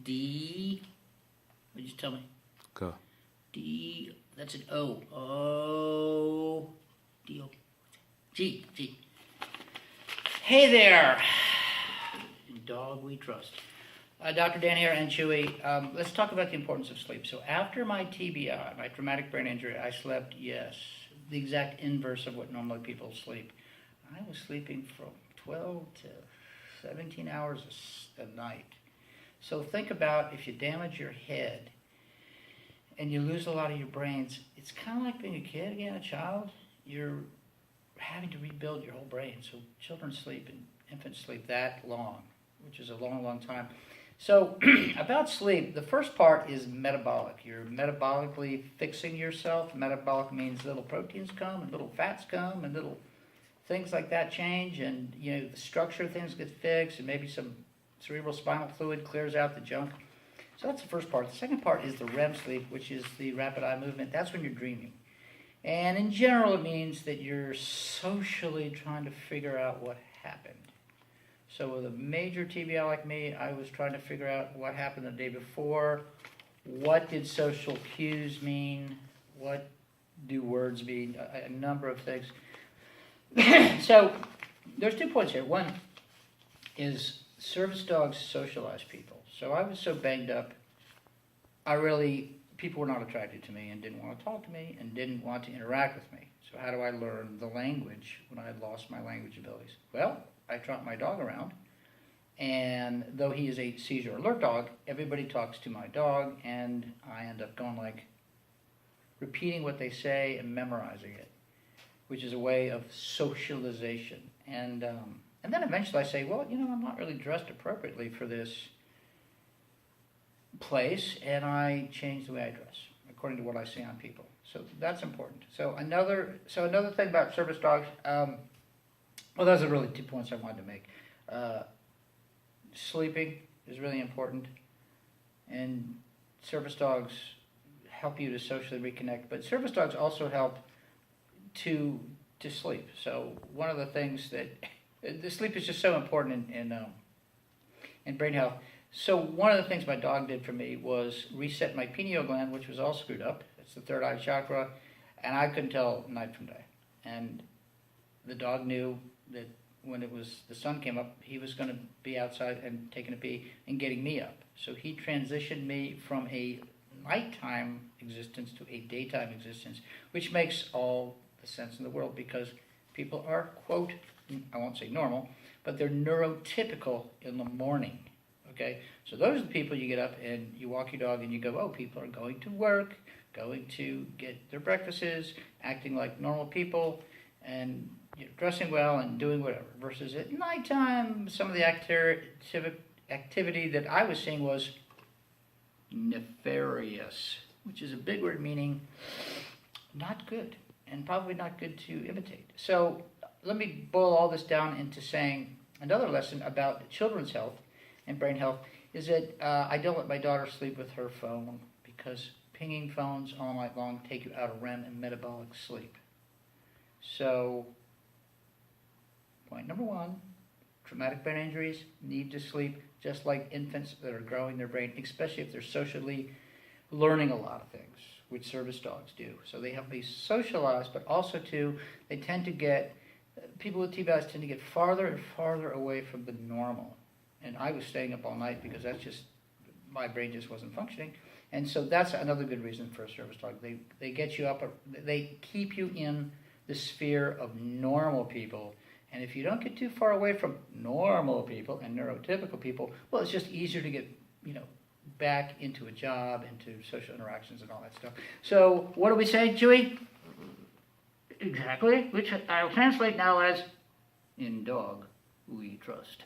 D. What'd you tell me? Go. D. That's an O. O. D. O. G. G. Hey there. Dog we trust. Dr. Dan here and Chewy. Let's talk about the importance of sleep. So after my TBI, my traumatic brain injury, I slept, yes, the exact inverse of what normally people sleep. I was sleeping from 12 to 17 hours a night. So think about if you damage your head and you lose a lot of your brains, it's kind of like being a kid again, a child. You're having to rebuild your whole brain. So children sleep and infants sleep that long, which is a long, long time. So about sleep, the first part is metabolic. You're metabolically fixing yourself. Metabolic means little proteins come and little fats come and little things like that change, and the structure of things gets fixed, and maybe some cerebral spinal fluid clears out the junk. So that's the first part. The second part is the REM sleep, which is the rapid eye movement. That's when you're dreaming. And in general, it means that you're socially trying to figure out what happened. So with a major TBI like me, I was trying to figure out what happened the day before. What did social cues mean? What do words mean? A number of things. So there's 2 points here. One is service dogs socialize people. So I was so banged up, people were not attracted to me and didn't want to talk to me and didn't want to interact with me. So how do I learn the language when I had lost my language abilities? Well, I trot my dog around, and though he is a seizure alert dog, everybody talks to my dog, and I end up going repeating what they say and memorizing it, which is a way of socialization. And then eventually I say, well, I'm not really dressed appropriately for this place, and I change the way I dress according to what I see on people. So that's important. So another thing about service dogs, those are really 2 points I wanted to make. Sleeping is really important, and service dogs help you to socially reconnect, but service dogs also help to sleep. So one of the things that the sleep is just so important in brain health. So one of the things my dog did for me was reset my pineal gland, which was all screwed up. It's the third eye chakra, and I couldn't tell night from day. And the dog knew that when the sun came up, he was going to be outside and taking a pee and getting me up. So he transitioned me from a nighttime existence to a daytime existence, which makes all the sense in the world because people are, quote, I won't say normal, but they're neurotypical in the morning. Okay, so those are the people you get up and you walk your dog and you go, oh, people are going to work, going to get their breakfasts, acting like normal people, and dressing well and doing whatever. Versus at nighttime, some of the activity that I was seeing was nefarious, which is a big word meaning not good, and probably not good to imitate. So let me boil all this down into saying another lesson about children's health and brain health is that I don't let my daughter sleep with her phone because pinging phones all night long take you out of REM and metabolic sleep. So, point number 1, traumatic brain injuries need to sleep just like infants that are growing their brain, especially if they're socially learning a lot of things, which service dogs do. So they have to be socialized, but also they tend to get, people with TBIs tend to get farther and farther away from the normal. And I was staying up all night because my brain just wasn't functioning. And so that's another good reason for a service dog. They get you up, they keep you in the sphere of normal people. And if you don't get too far away from normal people and neurotypical people, well, it's just easier to get, back into a job, into social interactions and all that stuff. So what do we say, Chewy? Exactly, which I'll translate now as, in dog we trust.